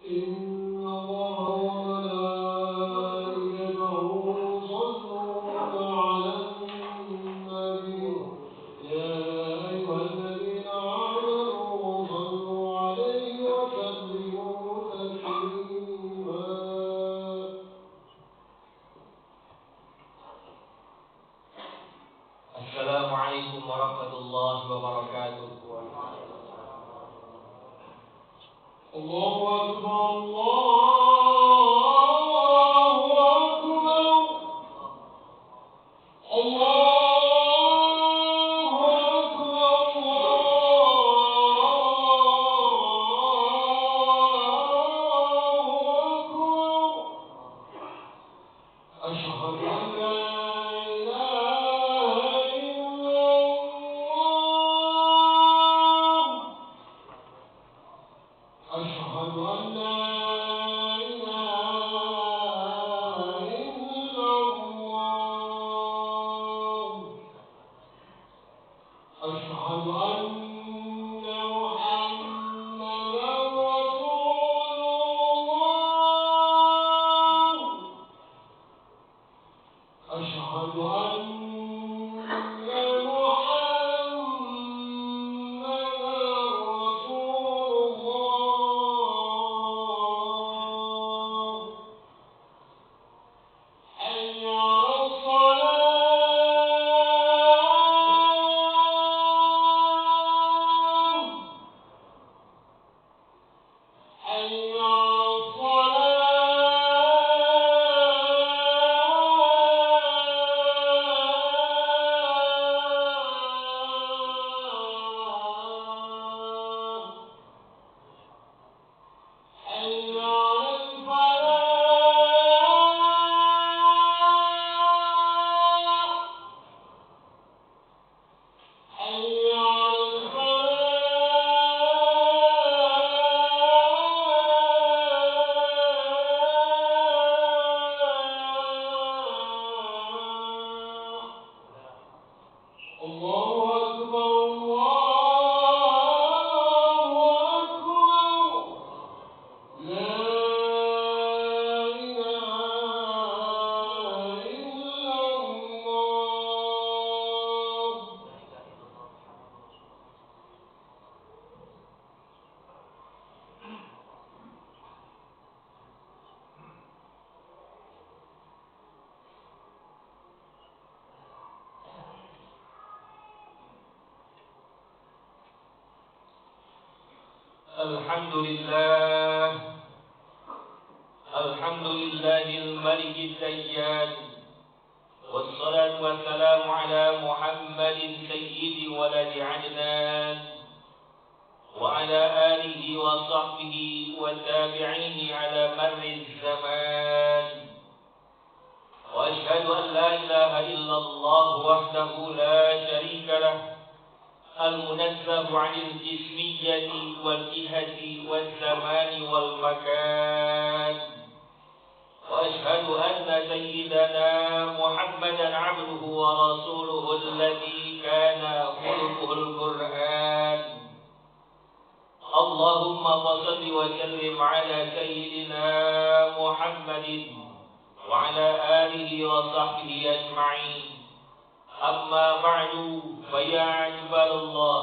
إن الله وملائكته يصلون على النبي يا أيها الذين آمنوا صلوا عليه وسلموا تسليما. السلام عليكم ورحمة الله وبركاته. الله أكبر الله أكبر الله أكبر الله أكبر. أشهد أن لا إله إلا الله. أشهد أن لا إله إلا الله. أشهد أن محمدا رسول الله. أشهد أن محمدا رسول الله. حي على الصلاة. حي على الصلاة. حي على الفلاح. حي على الفلاح. الله أكبر الله أكبر. لا إله إلا الله. الحمد لله الملك الديان، والصلاة والسلام على محمد سيد ولد عدنان وعلى آله وصحبه والتابعين على مر الزمان. وأشهد أن لا إله إلا الله وحده لا شريك له، المنزه عن الجسمية والجهة والزمان والمكان. وأشهد أن سيدنا محمدا عبده ورسوله الذي كان خلقه القرآن. اللهم صل وسلم على سيدنا محمد وعلى آله وصحبه أجمعين. أما بعد، فيا عباد الله،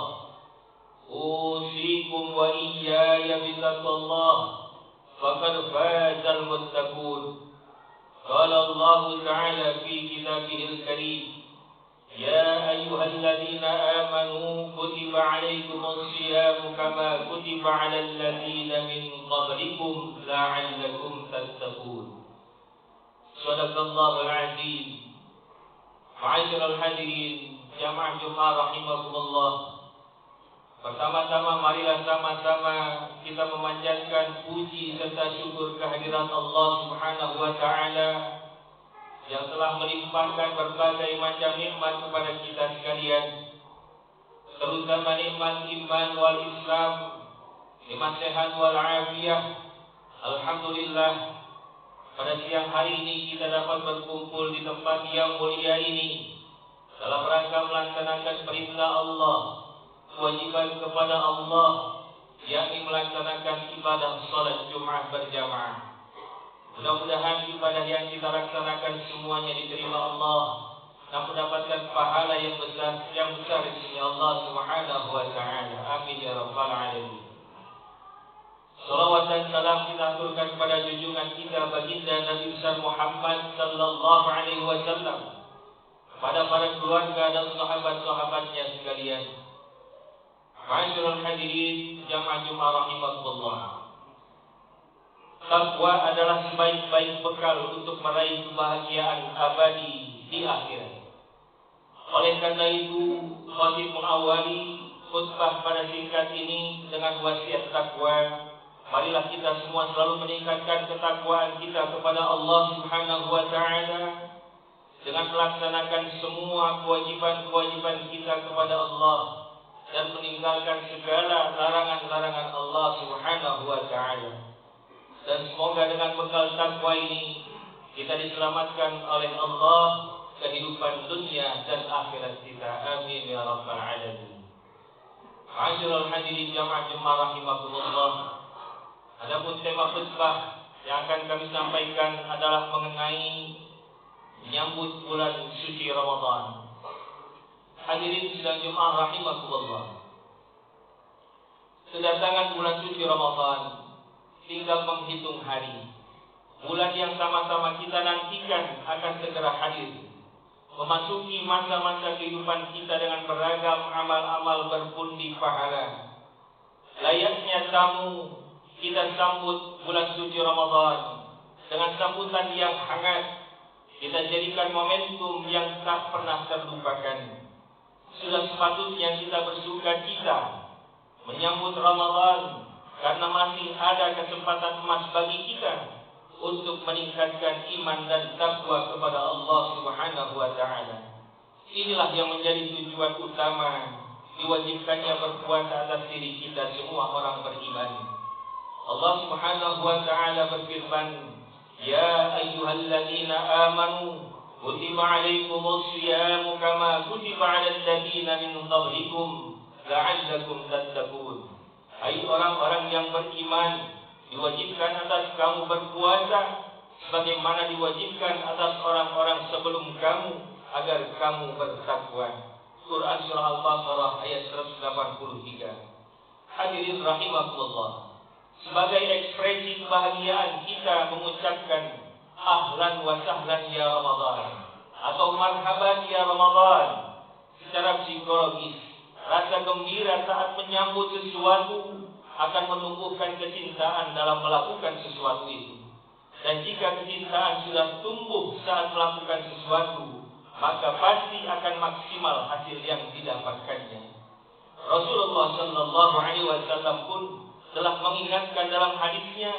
أوصيكم وإياي بتقوى الله، فقد فاز المتقون. قال الله تعالى في كتابه الكريم: يا أيها الذين آمنوا كتب عليكم الصيام كما كتب على الذين من قبلكم لعلكم تتقون. صدق الله العظيم. Ma'asyiral hadirin, jamaah Jumat rahimakumullah. Pertama-tama marilah sama-sama kita memanjatkan puji serta syukur kehadirat Allah Subhanahu wa taala yang telah melimpahkan berbagai macam nikmat kepada kita sekalian, terutama nikmat iman wal Islam, nikmat sehat wal afiyah. Alhamdulillah, pada siang hari ini kita dapat berkumpul di tempat yang mulia ini dalam rangka melaksanakan perintah Allah, kewajiban kepada Allah, yakni melaksanakan ibadah salat Jumat berjamaah. Mudah-mudahan ibadah yang kita laksanakan semuanya diterima Allah dan mendapatkan pahala yang besar di sisi Allah Subhanahu wa taala. Amin ya rabbal alamin. Salawat dan salam kita aturkan kepada junjungan kita baginda Nabi besar Muhammad sallallahu alaihi wasallam, kepada para keluarga dan sahabat-sahabatnya sekalian. Ma'asyiral hadirin jamaah Jumat rahimakumullah. Takwa adalah sebaik-baik bekal untuk meraih kebahagiaan abadi di akhirat. Oleh karena itu, khatib mengawali khutbah pada singkat ini dengan wasiat takwa. Marilah kita semua selalu meningkatkan ketakwaan kita kepada Allah Subhanahu wa taala dengan melaksanakan semua kewajiban-kewajiban kita kepada Allah dan meninggalkan segala larangan-larangan Allah Subhanahu wa taala. Dan semoga dengan bekal takwa ini kita diselamatkan oleh Allah kehidupan dunia dan akhirat kita. Amin ya rabbal alamin. Ma'asyiral hadirin jamaah Jumat rahimakumullah. Adapun tema khutbah yang akan kami sampaikan adalah mengenai menyambut bulan suci Ramadan. Hadirin sidang Jumat rahimakumullah. Kedatangan bulan suci Ramadan tinggal menghitung hari. Bulan yang sama-sama kita nantikan akan segera hadir, memasuki masa-masa kehidupan kita dengan beragam amal-amal berpundi pahala. Layaknya tamu, kita sambut bulan suci Ramadan dengan sambutan yang hangat. Kita jadikan momentum yang tak pernah terlupakan. Sudah sepatutnya kita bersukacita menyambut Ramadan, karena masih ada kesempatan emas bagi kita untuk meningkatkan iman dan takwa kepada Allah Subhanahu wa taala. Inilah yang menjadi tujuan utama diwajibkannya berpuasa atas diri kita semua orang beriman. Allah Subhanahu wa taala berfirman, "Ya ayyuhalladzina amanu, kutiba 'alaikumus shiyamu kama kutiba 'alal ladzina min qablikum la'allakum tattaqun." Hai orang-orang yang beriman, diwajibkan atas kamu berpuasa sebagaimana diwajibkan atas orang-orang sebelum kamu agar kamu bertakwa. Quran surah Al-Baqarah ayat 183. Hadirin rahimakumullah. Sebagai ekspresi kebahagiaan kita mengucapkan ahlan wa sahlan ya Ramadan atau marhaban ya Ramadan. Secara psikologis, rasa gembira saat menyambut sesuatu akan menumbuhkan kecintaan dalam melakukan sesuatu itu. Dan jika kecintaan sudah tumbuh saat melakukan sesuatu, maka pasti akan maksimal hasil yang didapatkannya. Rasulullah sallallahu alaihi wasallam pun telah mengingatkan dalam hadisnya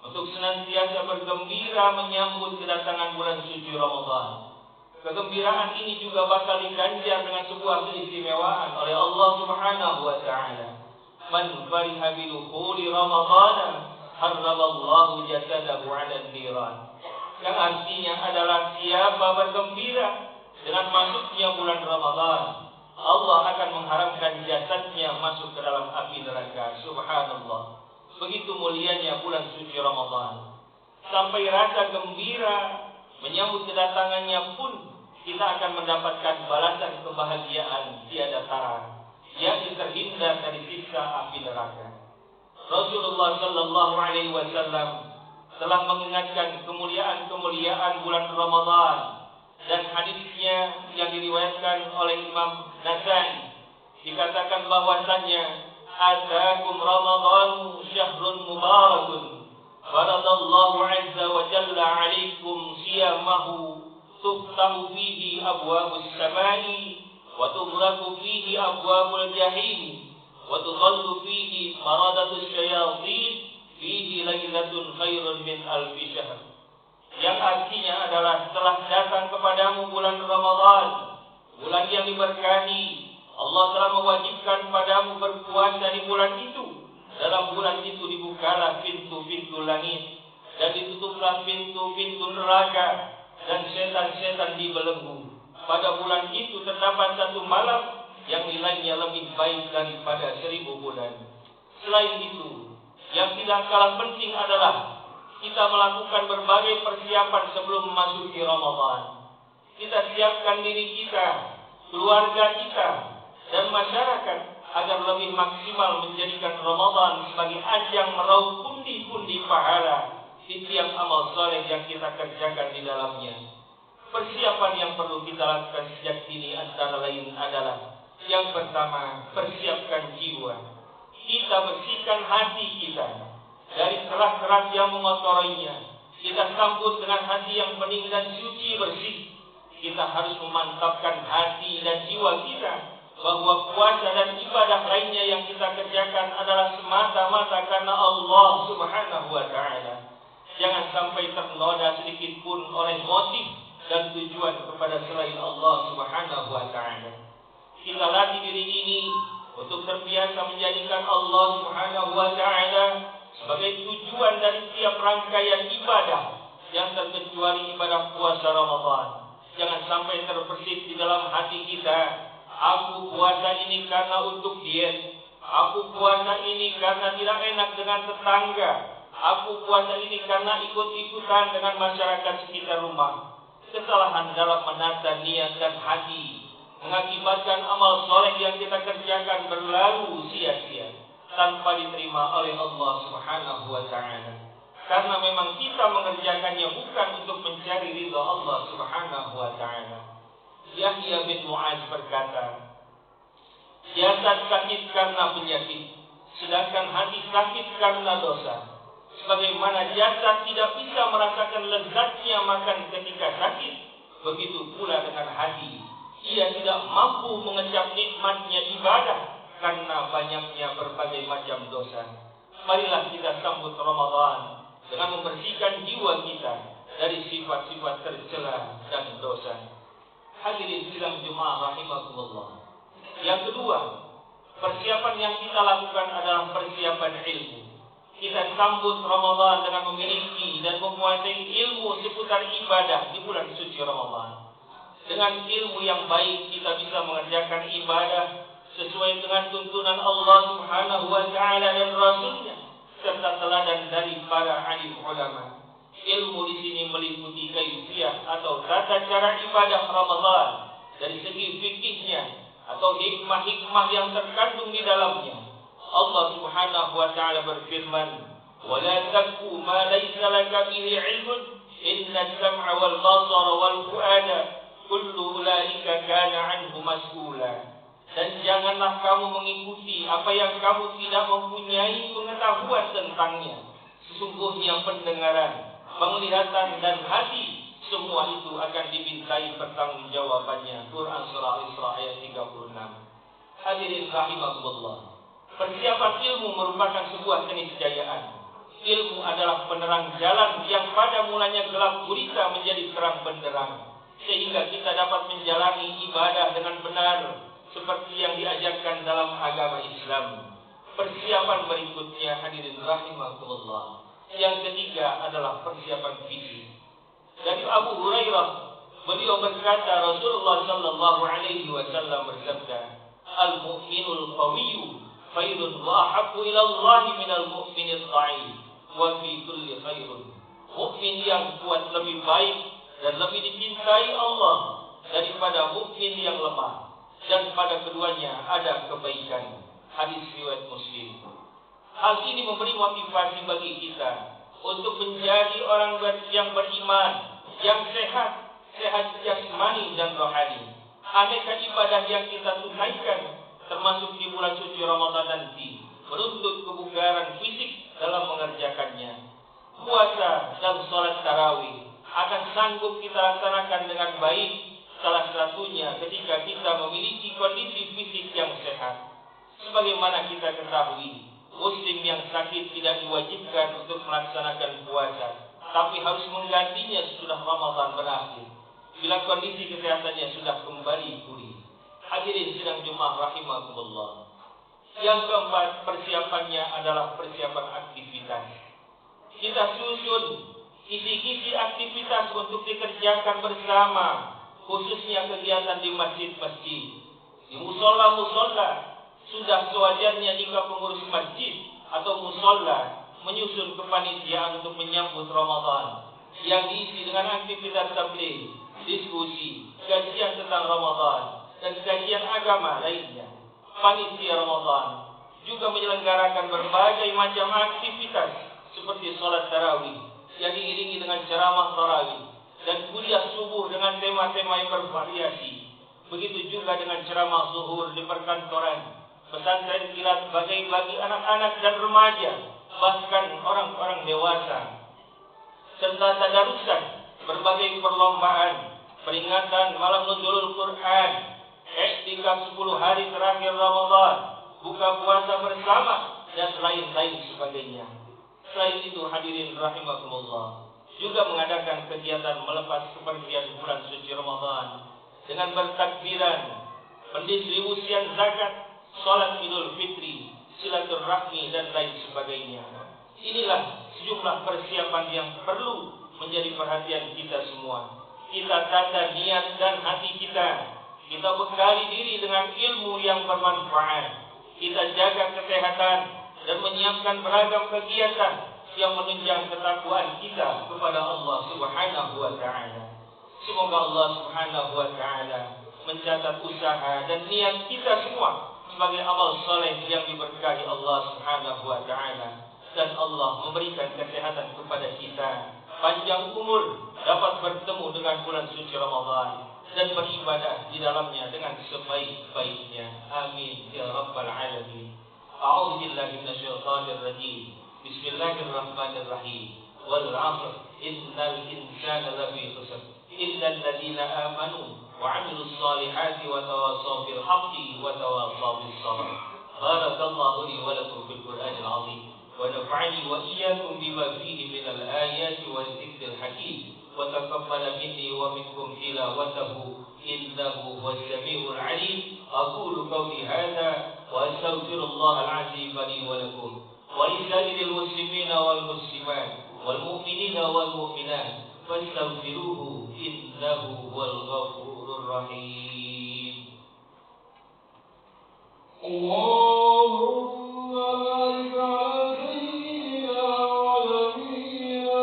untuk senantiasa bergembira menyambut kedatangan bulan suci Ramadan. Kegembiraan ini juga bakal diganjar dengan sebuah keistimewaan oleh Allah Subhanahu wa taala. Man fariha bi dukhuli Ramadan harramallahu jasadahu 'ala an-niran. Yang artinya adalah siapa bergembira dengan masuknya bulan Ramadan, Allah akan mengharamkan jasadnya masuk ke dalam api neraka. Subhanallah. Begitu mulianya bulan suci Ramadan. Sampai rasa gembira menyambut kedatangannya pun kita akan mendapatkan balasan kebahagiaan tiada tara, yakni terhindar dari siksa api neraka. Rasulullah sallallahu alaihi wasallam telah mengingatkan kemuliaan-kemuliaan bulan Ramadan, dan hadisnya yang diriwayatkan oleh Imam Nasai dikatakan bahwasannya atakum Ramadhanu syahrun mubarakun faradallahu azza wa jalla alaikum siyamahu tuftahu fihi abwabus samai wa tughlaqu fihi abwabul jahim wa tudhallu fihi maradatus syayatin fihi lailatun khairun min alfi syahr. Yang artinya adalah telah datang kepadamu bulan Ramadan, bulan yang diberkahi. Allah telah mewajibkan padamu berpuasa di bulan itu. Dalam bulan itu dibukalah pintu-pintu langit dan ditutuplah pintu-pintu neraka dan setan-setan dibelenggu. Pada bulan itu terdapat satu malam yang nilainya lebih baik daripada 1000 bulan. Selain itu, yang tidak kalah penting adalah kita melakukan berbagai persiapan sebelum memasuki Ramadan. Kita siapkan diri kita, keluarga kita, dan masyarakat agar lebih maksimal menjadikan Ramadan sebagai ajang meraup pundi-pundi pahala di tiap amal soleh yang kita kerjakan di dalamnya. Persiapan yang perlu kita lakukan sejak dini antara lain adalah: yang pertama, persiapkan jiwa. Kita bersihkan hati kita dari kerak-kerak yang mengotorinya. Kita sambut dengan hati yang bening dan suci bersih. Kita harus memantapkan hati dan jiwa kita bahwa puasa dan ibadah lainnya yang kita kerjakan adalah semata-mata karena Allah Subhanahu wa Ta'ala. Jangan sampai ternoda sedikit pun oleh motif dan tujuan kepada selain Allah Subhanahu wa Ta'ala. Kita latih diri ini untuk terbiasa menjadikan Allah Subhanahu wa Ta'ala sebagai tujuan dari setiap rangkaian ibadah, yang terkecuali ibadah puasa Ramadan. Jangan sampai terbersih di dalam hati kita, aku puasa ini karena untuk diet, aku puasa ini karena tidak enak dengan tetangga, aku puasa ini karena ikut-ikutan dengan masyarakat sekitar rumah. Kesalahan dalam menata niat dan hati mengakibatkan amal soleh yang kita kerjakan berlalu sia-sia tanpa diterima oleh Allah Subhanahu wa Ta'ala. Karena memang kita mengerjakannya bukan untuk mencari ridha Allah Subhanahu wa Ta'ala. Yahya bin Mu'adz berkata, jasad sakit karena penyakit, sedangkan hati sakit karena dosa. Sebagaimana jasad tidak bisa merasakan lezatnya makan ketika sakit, begitu pula dengan hati. Ia tidak mampu mengecap nikmatnya ibadah karena banyaknya berbagai macam dosa. Marilah kita sambut Ramadan dengan membersihkan jiwa kita dari sifat-sifat tercela dan dosa. Hadirin sidang Jumat rahimakumullah. Yang kedua, persiapan yang kita lakukan adalah persiapan ilmu. Kita sambut Ramadan dengan memiliki dan menguasai ilmu seputar ibadah di bulan suci Ramadan. Dengan ilmu yang baik kita bisa mengerjakan ibadah sesuai dengan tuntunan Allah Subhanahu wa Ta'ala dan Rasulnya, serta teladan dari para alim ulama. Ilmu di sini meliputi kaifiyah atau tata cara ibadah Ramadan dari segi fikihnya atau hikmah-hikmah yang terkandung di dalamnya. Allah Subhanahu wa Ta'ala berfirman, "Wala taqfu ma laysa laka bihi 'ilmun, inna as-sam'a wal basara wal fu'ada kullu ulaika kana 'anhu mas'ula." Dan janganlah kamu mengikuti apa yang kamu tidak mempunyai pengetahuan tentangnya. Sesungguhnya pendengaran, penglihatan dan hati, semua itu akan dimintai pertanggungjawabannya. Quran surah Al-Isra ayat 36. Hadirin rahimakumullah. Persiapan ilmu merupakan sebuah keniscayaan. Ilmu adalah penerang jalan yang pada mulanya gelap gulita menjadi terang benderang, sehingga kita dapat menjalani ibadah dengan benar seperti yang diajarkan dalam agama Islam. Persiapan berikutnya, hadirin rahimakumullah, yang ketiga adalah persiapan fisik. Dari Abu Hurairah, beliau berkata, Rasulullah sallallahu alaihi wasallam bersabda, "Al-mu'minul qawiyyu khairun wa ahabbu ila Allah minal mu'minil dha'if wa fi kulli khairun." Mukmin yang kuat lebih baik dan lebih dicintai Allah daripada mukmin yang lemah, dan pada keduanya ada kebaikan. Hadis riwayat Muslim. Hal ini memberi motivasi bagi kita untuk menjadi orang yang beriman, yang sehat jasmani dan rohani. Aneka ibadah yang kita tunaikan termasuk di bulan suci Ramadan nanti menuntut kebugaran fisik dalam mengerjakannya. Puasa dan sholat tarawih akan sanggup kita laksanakan dengan baik, salah satunya ketika kita memiliki kondisi fisik yang sehat. Sebagaimana kita ketahui, Muslim yang sakit tidak diwajibkan untuk melaksanakan puasa, tapi harus menggantinya sesudah Ramadan berakhir, bila kondisi kesehatannya sudah kembali pulih. Hadirin sidang Jumat rahimakumullah. Yang keempat, persiapannya adalah persiapan aktivitas. Kita susun kisi-kisi aktivitas untuk dikerjakan bersama, khususnya kegiatan di masjid-masjid, di musola-musola. Sudah sewajarnya jika pengurus masjid musola menyusun kepanitiaan untuk menyambut Ramadan yang diisi dengan aktivitas tabligh, diskusi, kajian tentang Ramadan dan kajian agama lainnya. Panitia Ramadan juga menyelenggarakan berbagai macam aktivitas seperti sholat tarawih yang diiringi dengan ceramah tarawih dan kuliah subuh dengan tema-tema yang bervariasi. Begitu juga dengan ceramah zuhur di perkantoran, pesantren kilat bagi anak-anak dan remaja, bahkan orang-orang dewasa, serta tadarusan, berbagai perlombaan, peringatan malam nuzulul Quran, iktikaf 10 hari terakhir Ramadan, buka puasa bersama, dan lain-lain sebagainya. Selain itu, hadirin rahimakumullah, juga mengadakan kegiatan melepas kepergian bulan suci Ramadan dengan bertakbiran, pendistribusian zakat, salat Idul Fitri, silaturahmi dan lain sebagainya. Inilah sejumlah persiapan yang perlu menjadi perhatian kita semua. Kita tata niat dan hati kita. Kita bekali diri dengan ilmu yang bermanfaat. Kita jaga kesehatan dan menyiapkan beragam kegiatan yang menunjang ketakwaan kita kepada Allah Subhanahu wa taala. Semoga Allah Subhanahu wa taala mencatat usaha dan niat kita semua sebagai amal soleh yang diberkahi Allah Subhanahu wa taala, dan Allah memberikan kesehatan kepada kita, panjang umur, dapat bertemu dengan bulan suci Ramadan dan beribadah di dalamnya dengan sebaik-baiknya. Amin ya rabbal alamin. A'udzu billahi minasyaitonir rajim. Bismillahirrahmanirrahim. Wal 'ashr innal insana lafi khusr illal ladzina amanu wa 'amilus solihati wa tawassaw bil haqqi wa tawassaw bis sabr. Barakallahu li wa lakum fil Qur'anil 'azim wa nafa'ani wa iyyakum bima fihi minal ayati wal dzikril hakim. وتقبل مني ومنكم تلاوته إنه هو السميع العليم. أقول قولي هذا وأستغفر الله العظيم لي ولكم ولسائر المسلمين والمسلمات والمؤمنين والمؤمنات فاستغفروه إنه هو الغفور الرحيم. اللهم بارك على سيدنا ونبينا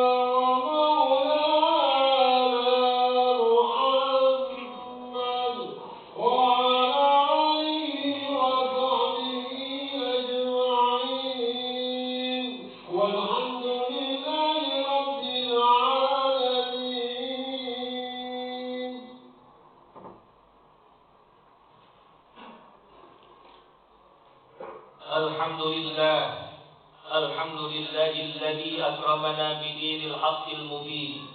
الحمد لله الذي أكرمنا بدين الحق المبين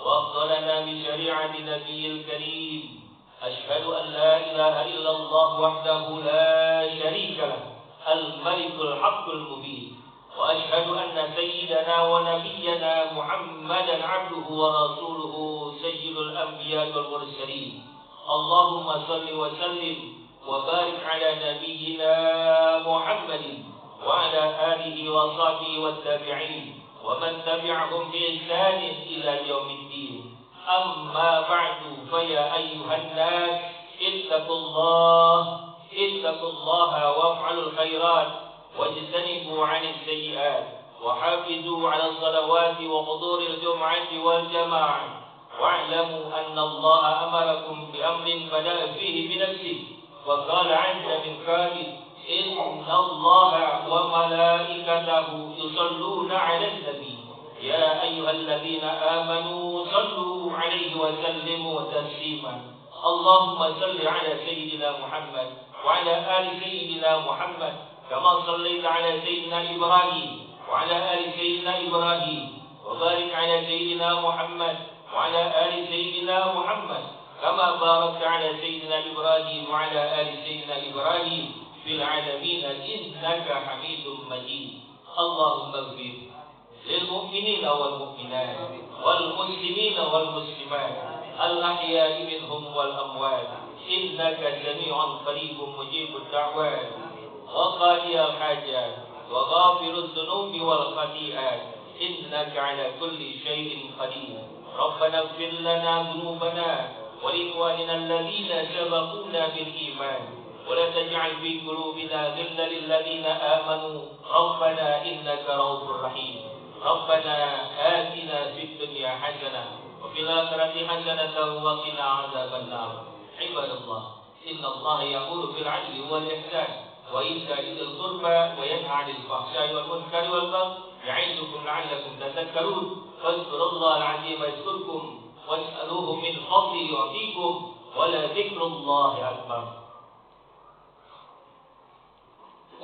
وأفضلنا بشريعة نبي الكريم. أشهد أن لا إله إلا الله وحده لا شريك له الملك الحق المبين. وأشهد أن سيدنا ونبينا محمدا عبده ورسوله سيد الأنبياء والمرسلين. اللهم صل وسلم وبارك على نبينا محمد وعلى آله وصحبه والتابعين ومن تبعهم بإحسان إلى يوم الدين. أما بعد فيا أيها الناس اتقوا الله وافعلوا الخيرات واجتنبوا عن السيئات وحافظوا على الصلوات وحضور الجمعة والجماعة واعلموا أن الله أمركم بأمر بدأ فيه بنفسه وقال عز من قائل إن الله وملائكته يصلون على النبي يا أيها الذين آمنوا صلوا عليه وسلموا تسليما. اللهم صل على سيدنا محمد وعلى آل سيدنا محمد كما صليت على سيدنا إبراهيم وعلى آل سيدنا إبراهيم وبارك على سيدنا محمد وعلى آل سيدنا محمد كما باركت على سيدنا إبراهيم وعلى آل سيدنا إبراهيم في العالمين إنك حميد مجيد. اللهم اغفر للمؤمنين والمؤمنات والمسلمين والمسلمات الأحياء منهم والأموات إنك سميع قريب مجيب الدعوات وقاضي الحاجات وغافر الذنوب والخطيئات إنك على كل شيء قدير. ربنا اغفر لنا ذنوبنا ولإخواننا الذين سبقونا بالإيمان ولا تجعل في قلوبنا غلا للذين آمنوا ربنا إنك رؤوف رحيم ربنا آتنا في الدنيا حسنة وفي الآخرة حسنة وقنا عذاب النار عباد الله إن الله يأمر بالعدل والإحسان وإيتاء ذي القربى وينهى عن الفحشاء والمنكر والبغي يعظكم لعلكم تذكرون فاذكروا الله العظيم يذكركم واسألوه من فضله يعطيكم ولذكر الله أكبر.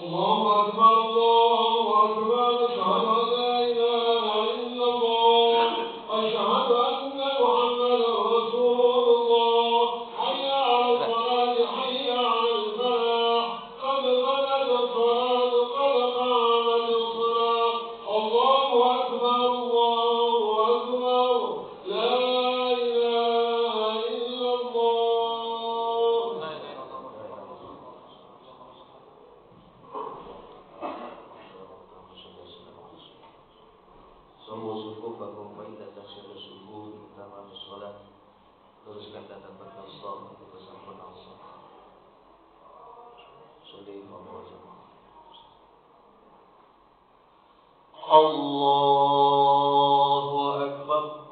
الله أكبر الله أكبر أشهد أن لا إله إلا الله أشهد أن محمدا رسول الله حي على الصلاة حي على الفلاح قد قامت الصلاة قد قامت الصلاة الله أكبر لا إله إلا الله. Semua suku bakum faidah tasyadu suku utama sholat. Teruskan dan dapat nasab untuk bersama nasab. Sudah Allahu Akbar.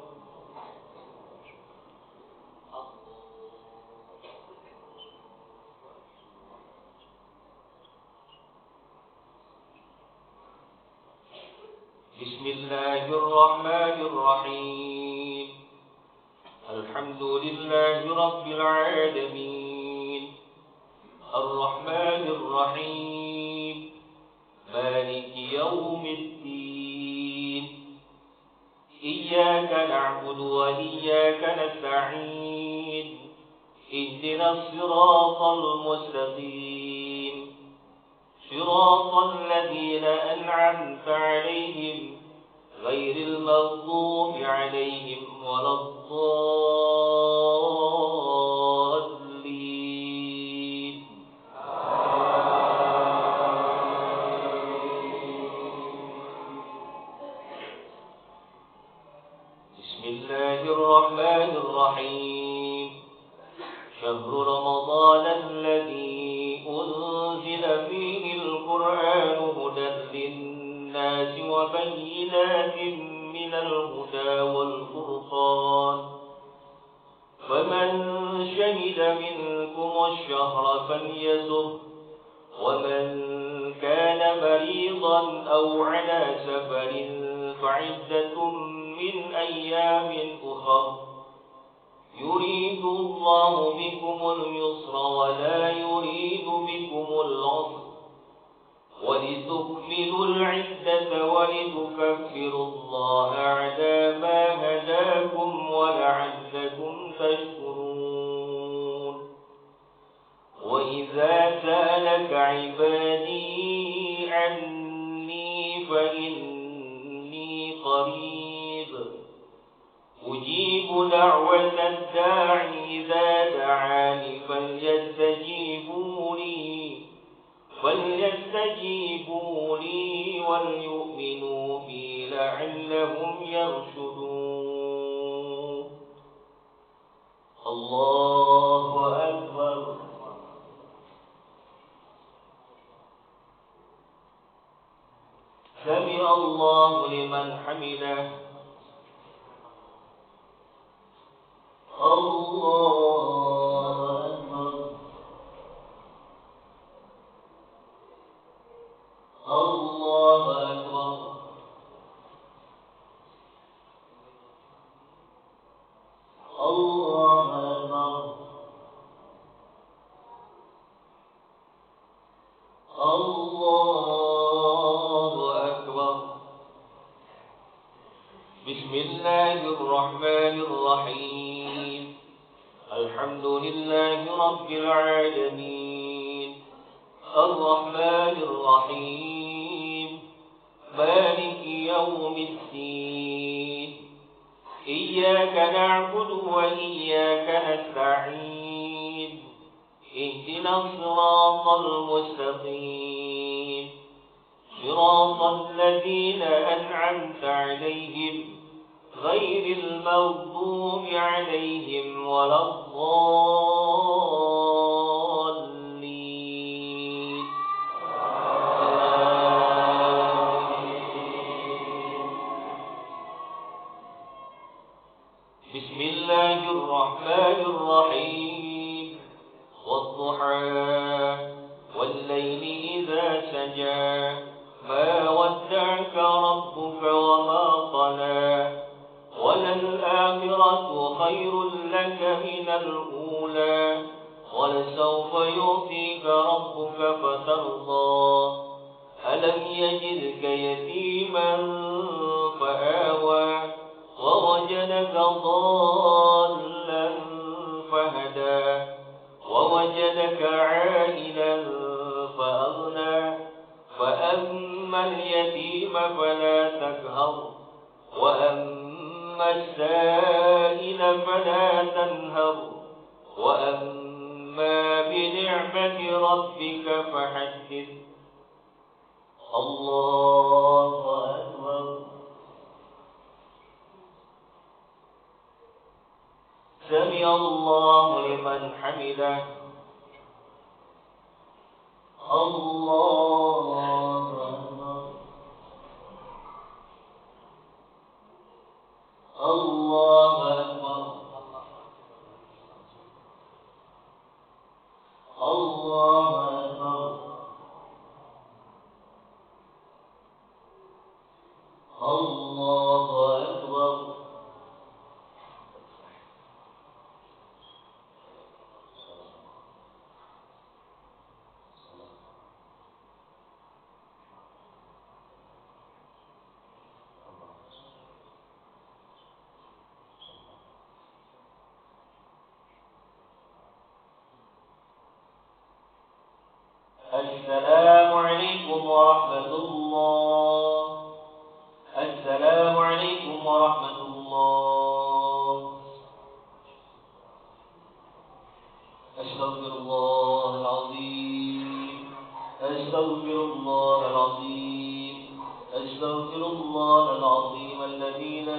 Bismillahirrahmanirrahim. Alhamdulillahi Rabbil Alamin. Ar-Rahmanir Rahim. Maliki Yawmiddin. Iyyaka na'budu wa iyyaka nasta'in. Ihdinas siratal mustaqim. Siratal ladzina an'amta 'alaihim ghairil maghdubi 'alaihim waladdallin. Bismillahirrahmanirrahim. Syahrul Ramadan alladzi unzila fihi al-Qur'anu hudan lin-nasi wa bayyinatin minal huda wal furqan. Faman shahida minkum ash-shahra falyasum wa man kana maridan aw 'ala safarin fa'iddatun min ayyamin ukhra. يريد الله بكم اليسر ولا يريد بكم العسر ولتكملوا العدة ولتكبروا الله على ما هداكم ولعلكم تشكرون. وإذا سألك عبادي عني فإني قريب أجيب دعوة الداعي إذا دعاني فليستجيبوا لي وليؤمنوا بي لعلهم يرشدون. الله أكبر. سمع الله لمن حمده. الله أكبر. الله أكبر. الله أكبر. الله أكبر. بسم الله الرحمن الرحيم. الحمد لله رب العالمين. الرحمن الرحيم. مالك يوم الدين. إياك نعبد وإياك نستعين. اهدنا الصراط المستقيم. صراط الذين أنعمت عليهم غير المغضوب عليهم ولا الضالين. ما ودعك ربك وما قلى وللآخرة خير لك من الأولى ولسوف يعطيك ربك فترضى ألم يجدك يتيما فآوى ووجدك ضالا فهدى ووجدك عائلا فأغنى فأما اليتيم فلا تقهر وأما السائل فلا تنهر وأما بنعمة ربك فحدث الله أكبر سمع الله لمن حمده الله أكبر الله أكبر الله أكبر الله أكبر السلام عليكم ورحمة الله السلام عليكم ورحمة الله أستغفر الله العظيم أستغفر الله العظيم أستغفر الله العظيم الذي لا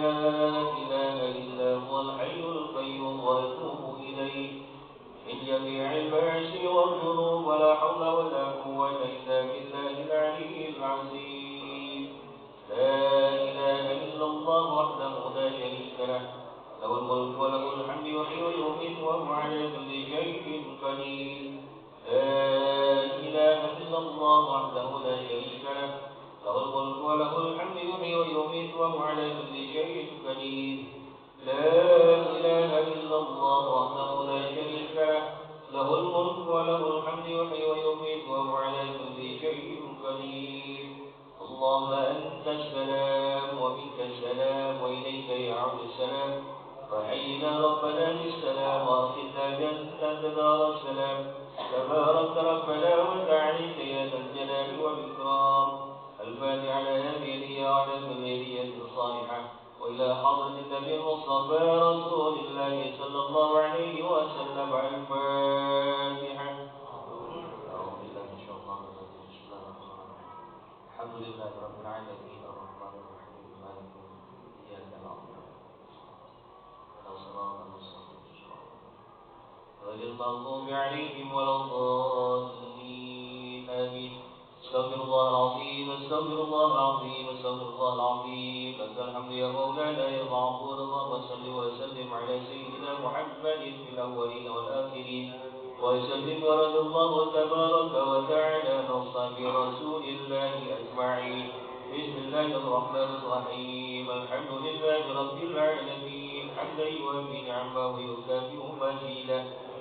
إله إلا هو الحي القيوم وأتوب إليه من جميع المعاصي والذنوب ولا حول ولا قوة إلا بالله العلي العظيم لا إله إلا الله وحده لا شريك له له الملك وله الحمد يحيي ويميت وهو على كل شيء قدير لا إله إلا الله وحده لا شريك له له الملك وله الحمد يحيي ويميت وهو على كل شيء قدير لا إله إلا الله وحده لا شريك له له الملك وله الحمد يحيي ويميت وهو على كل شيء قدير اللهم أنت السلام ومنك السلام وإليك يعود السلام فحينا ربنا بالسلام وأخذنا جنة دار السلام تبارك ربنا وتعاليك يا ذا الجلال والإكرام الفاتحة على هذه الهدية وعلى كل هدية صالحة وإلى حضرة النبي المصطفى رسول الله صلى الله عليه وسلم الفاتحة. أعوذ بالله من الشيطان الرجيم. بسم الله الرحمن الرحيم. الحمد لله رب العالمين الرحمن الرحيم مالك يوم الدين إياك نعبد وإياك صراط المستقيم غير المغضوب عليهم ولا الضالين آمين. استغفر الله العظيم استغفر الله العظيم استغفر الله العظيم لك الحمد يا مولانا يا معبود. اللهم صل وسلم على سيدنا محمد في الأولين والآخرين وسلم ورد الله تبارك وتعالى عن أصحاب رسول الله أجمعين. بسم الله الرحمن الرحيم الحمد لله رب العالمين حمدا يوافي نعمه ويكافئ مزيدا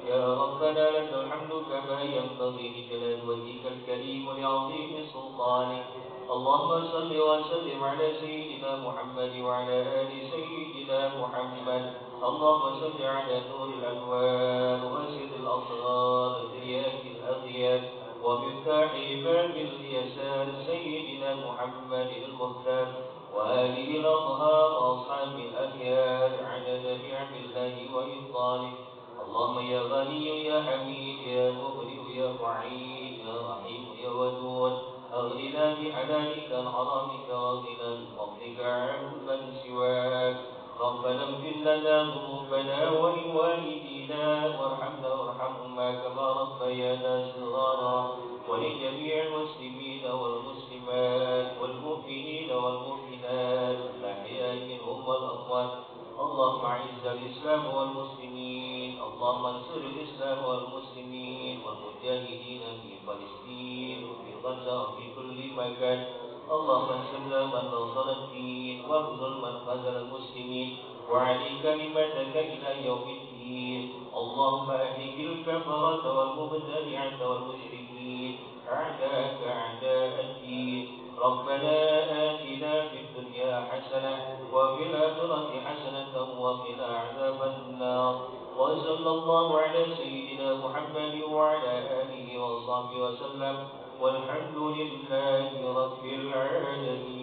يا ربنا لك الحمد كما ينبغي لجلال وجهك الكريم ولعظيم سلطانك. اللهم صل وسلم على سيدنا محمد وعلى آل سيدنا محمد. اللهم صل على نور الأنوار وأسد الأسرار رياح الأغيار ومفتاح باب اليسار سيدنا محمد المختار وآله الأطهار وأصحاب الأخيار عدد نعم الله وإفضاله. اللهم يا غني يا حميد يا مبرئ يا معيد يا رحيم يا ودود أغننا بحلالك عن حرامك واغننا بفضلك عمن سواك. ربنا اغفر لنا ذنوبنا ولوالدينا وارحمنا وارحمهما كما ربيانا صغارا ولجميع المسلمين والمسلمات والمؤمنين والمؤمنات الأحياء منهم والأموات. اللهم أعز الإسلام والمسلمين. اللهم انصر الإسلام والمسلمين والمجاهدين في فلسطين وفي غزة وفي كل مكان. اللهم انصرنا من نصر الدين واخذل من خذل المسلمين وعلي كلمتك إلى يوم الدين. اللهم أهلك الكفرة والمبتدعة والمشركين أعداءك أعداء الدين. ربنا آتنا في الدنيا حسنة وفي الآخرة حسنة وقنا عذاب النار. وصلى الله على سيدنا محمد وعلى آله وصحبه وسلم والحمد لله رب العالمين.